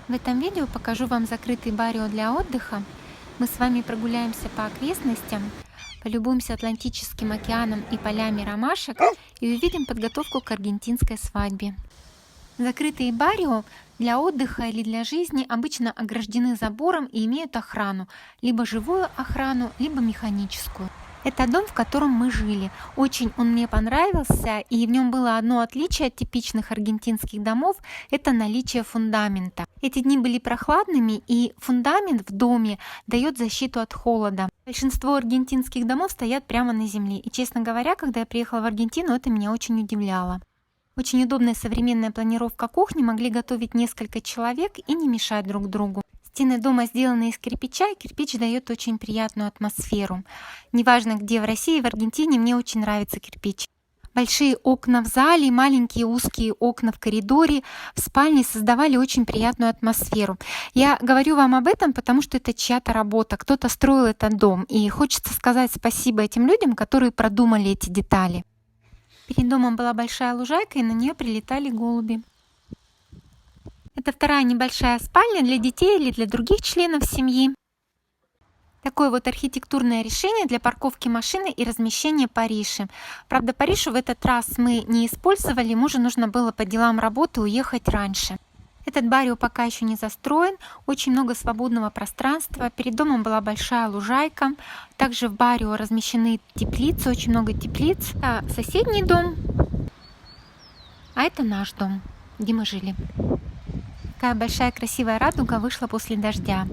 В этом видео покажу вам закрытый баррио для отдыха. Мы с вами прогуляемся по окрестностям, полюбуемся Атлантическим океаном и полями ромашек и увидим подготовку к аргентинской свадьбе. Закрытые баррио для отдыха или для жизни обычно ограждены забором и имеют охрану, либо живую охрану, либо механическую. Это дом, в котором мы жили. Очень он мне понравился, и в нем было одно отличие от типичных аргентинских домов — это наличие фундамента. Эти дни были прохладными, и фундамент в доме дает защиту от холода. Большинство аргентинских домов стоят прямо на земле, и, честно говоря, когда я приехала в Аргентину, это меня очень удивляло. Очень удобная современная планировка кухни, могли готовить несколько человек и не мешать друг другу. Стены дома сделаны из кирпича, и кирпич дает очень приятную атмосферу. Неважно, где в России, в Аргентине, мне очень нравится кирпич. Большие окна в зале, маленькие узкие окна в коридоре, в спальне создавали очень приятную атмосферу. Я говорю вам об этом, потому что это чья-то работа, кто-то строил этот дом, и хочется сказать спасибо этим людям, которые продумали эти детали. Перед домом была большая лужайка, и на нее прилетали голуби. Это вторая небольшая спальня для детей или для других членов семьи. Такое вот архитектурное решение для парковки машины и размещения Париши. Правда, Паришу в этот раз мы не использовали, мужу нужно было по делам работы уехать раньше. Этот баррио пока еще не застроен, очень много свободного пространства. Перед домом была большая лужайка. Также в баррио размещены теплицы, очень много теплиц. Это соседний дом, а это наш дом, где мы жили. Такая большая красивая радуга вышла после дождя.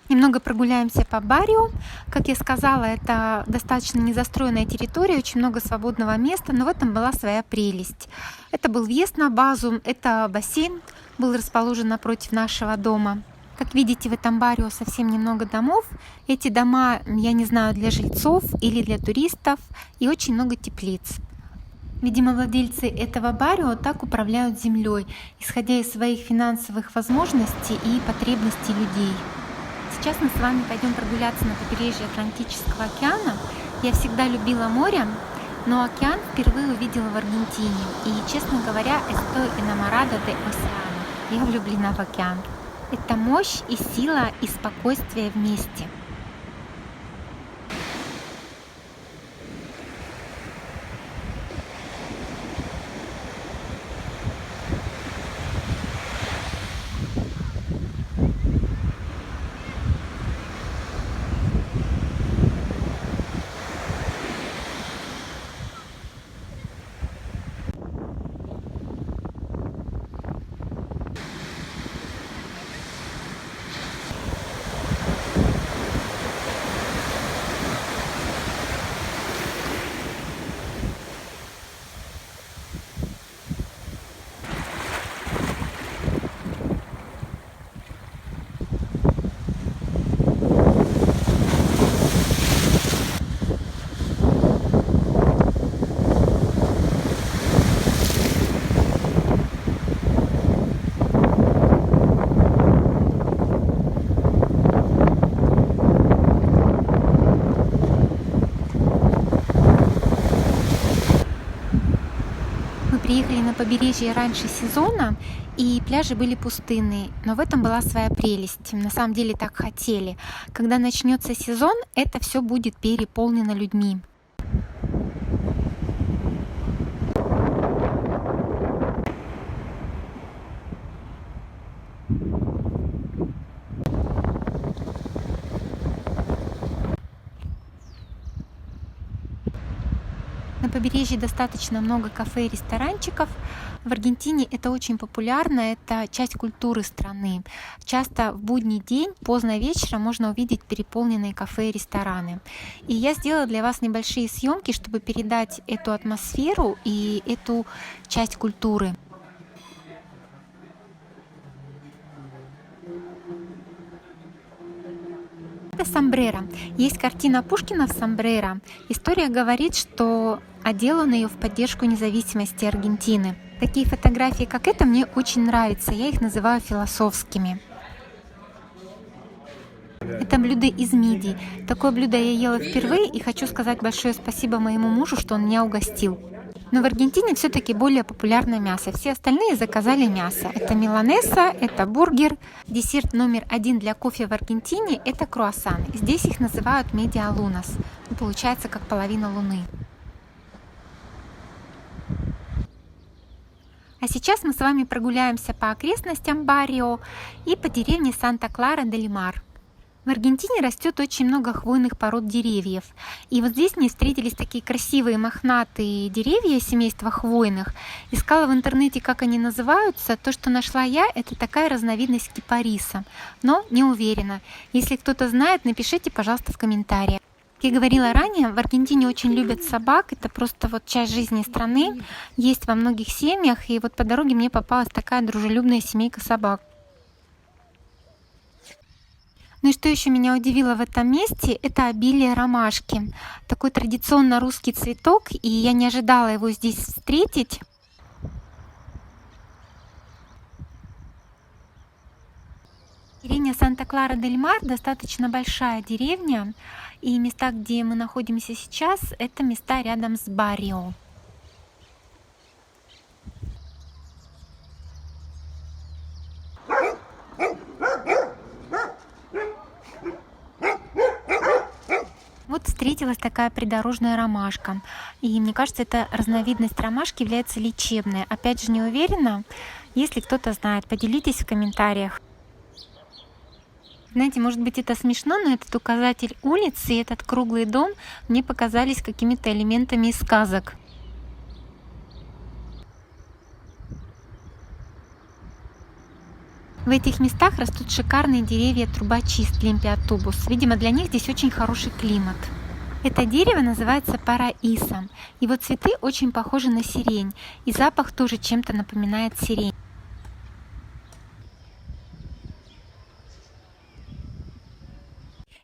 Немного прогуляемся по баррио. Как я сказала, это достаточно незастроенная территория, очень много свободного места, но в этом была своя прелесть. Это был въезд на базу, это бассейн был расположен напротив нашего дома. Как видите, в этом баррио совсем немного домов. Эти дома, я не знаю, для жильцов или для туристов, и очень много теплиц. Видимо, владельцы этого баррио так управляют землей, исходя из своих финансовых возможностей и потребностей людей. Сейчас мы с вами пойдем прогуляться на побережье Атлантического океана. Я всегда любила море, но океан впервые увидела в Аргентине. И, честно говоря, estoy enamorada de océano. Я влюблена в океан. Это мощь и сила и спокойствие вместе. Мы приехали на побережье раньше сезона, и пляжи были пустынные, но в этом была своя прелесть. На самом деле так хотели. Когда начнется сезон, это все будет переполнено людьми. На побережье достаточно много кафе и ресторанчиков. В Аргентине это очень популярно, это часть культуры страны. Часто в будний день, поздно вечером можно увидеть переполненные кафе и рестораны. И я сделала для вас небольшие съемки, чтобы передать эту атмосферу и эту часть культуры. Это сомбреро. Есть картина Пушкина в сомбреро. История говорит, что одел он ее в поддержку независимости Аргентины. Такие фотографии, как эта, мне очень нравятся. Я их называю философскими. Это блюдо из мидий. Такое блюдо я ела впервые и хочу сказать большое спасибо моему мужу, что он меня угостил. Но в Аргентине все-таки более популярное мясо. Все остальные заказали мясо. Это миланеса, это бургер. Десерт номер один для кофе в Аргентине – это круассаны. Здесь их называют медиалунас. Получается как половина луны. А сейчас мы с вами прогуляемся по окрестностям Баррио и по деревне Санта-Клара-дель-Мар. В Аргентине растет очень много хвойных пород деревьев. И вот здесь мне встретились такие красивые мохнатые деревья семейства хвойных. Искала в интернете, как они называются. То, что нашла я, это такая разновидность кипариса. Но не уверена. Если кто-то знает, напишите, пожалуйста, в комментариях. Как я говорила ранее, в Аргентине очень любят собак. Это просто вот часть жизни страны. Есть во многих семьях. И вот по дороге мне попалась такая дружелюбная семейка собак. Ну и что еще меня удивило в этом месте, это обилие ромашки. Такой традиционно русский цветок, и я не ожидала его здесь встретить. Деревня Санта-Клара-дель-Мар достаточно большая деревня, и места, где мы находимся сейчас, это места рядом с Баррио. Вот встретилась такая придорожная ромашка. И мне кажется, эта разновидность ромашки является лечебной. Опять же, не уверена. Если кто-то знает, поделитесь в комментариях. Знаете, может быть, это смешно, но этот указатель улицы и этот круглый дом мне показались какими-то элементами из сказок. В этих местах растут шикарные деревья трубочист лимпиатубус. Видимо, для них здесь очень хороший климат. Это дерево называется параиса. Его цветы очень похожи на сирень, и запах тоже чем-то напоминает сирень.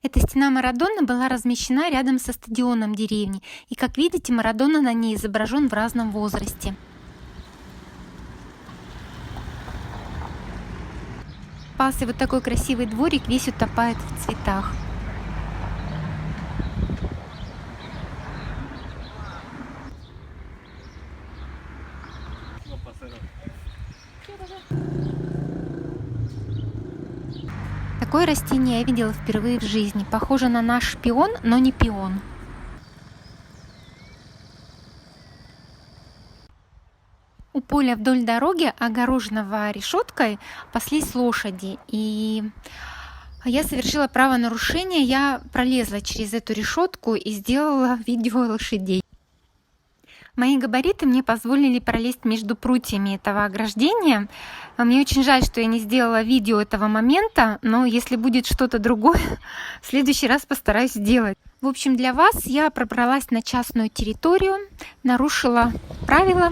Эта стена Марадоны была размещена рядом со стадионом деревни, и, как видите, Марадона на ней изображен в разном возрасте. И вот такой красивый дворик весь утопает в цветах. Такое растение я видела впервые в жизни. Похоже на наш пион, но не пион. У поля вдоль дороги, огороженного решеткой, паслись лошади. И я совершила правонарушение. Я пролезла через эту решетку и сделала видео лошадей. Мои габариты мне позволили пролезть между прутьями этого ограждения. Мне очень жаль, что я не сделала видео этого момента, но если будет что-то другое, в следующий раз постараюсь сделать. В общем, для вас я пробралась на частную территорию, нарушила правила.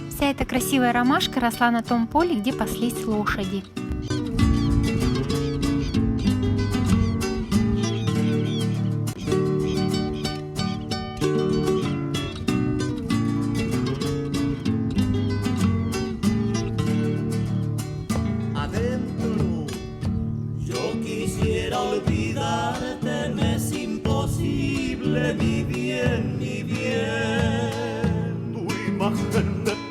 Вся эта красивая ромашка росла на том поле, где паслись лошади.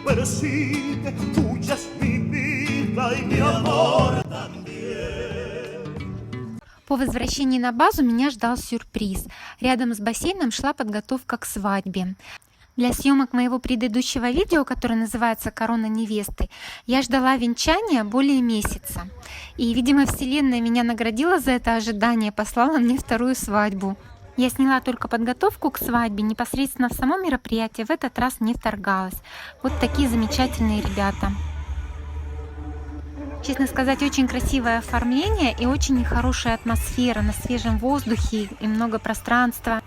Persigue, tuya es mi vida y mi amor también. По возвращении на базу меня ждал сюрприз. Рядом с бассейном шла подготовка к свадьбе. Для съемок моего предыдущего видео, которое называется «Корона невесты», я ждала венчания более месяца. И, видимо, Вселенная меня наградила за это ожидание, послала мне вторую свадьбу. Я сняла только подготовку к свадьбе, непосредственно в само мероприятие в этот раз не вторгалась. Вот такие замечательные ребята. Честно сказать, очень красивое оформление и очень хорошая атмосфера на свежем воздухе и много пространства.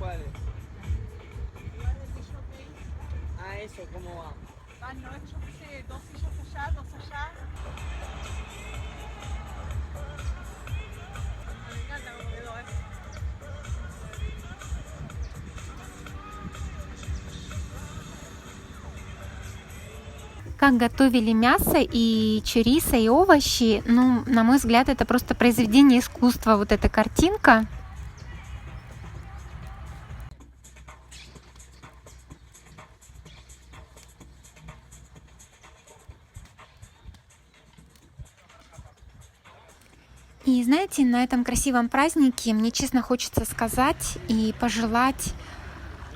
¿Cuál es? Ah, eso, ¿cómo va? Ah, no, yo qué sé, 2 sillas allá, 2 allá. Me encanta cómo quedó, Как готовили мясо и чориса, и овощи, ну, на мой взгляд, это просто произведение искусства, вот эта картинка. И знаете, на этом красивом празднике мне честно хочется сказать и пожелать,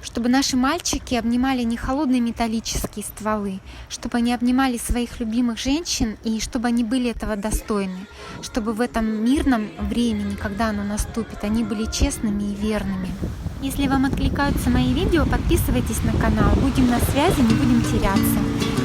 чтобы наши мальчики обнимали не холодные металлические стволы, чтобы они обнимали своих любимых женщин и чтобы они были этого достойны, чтобы в этом мирном времени, когда оно наступит, они были честными и верными. Если вам откликаются мои видео, подписывайтесь на канал, будем на связи, не будем теряться.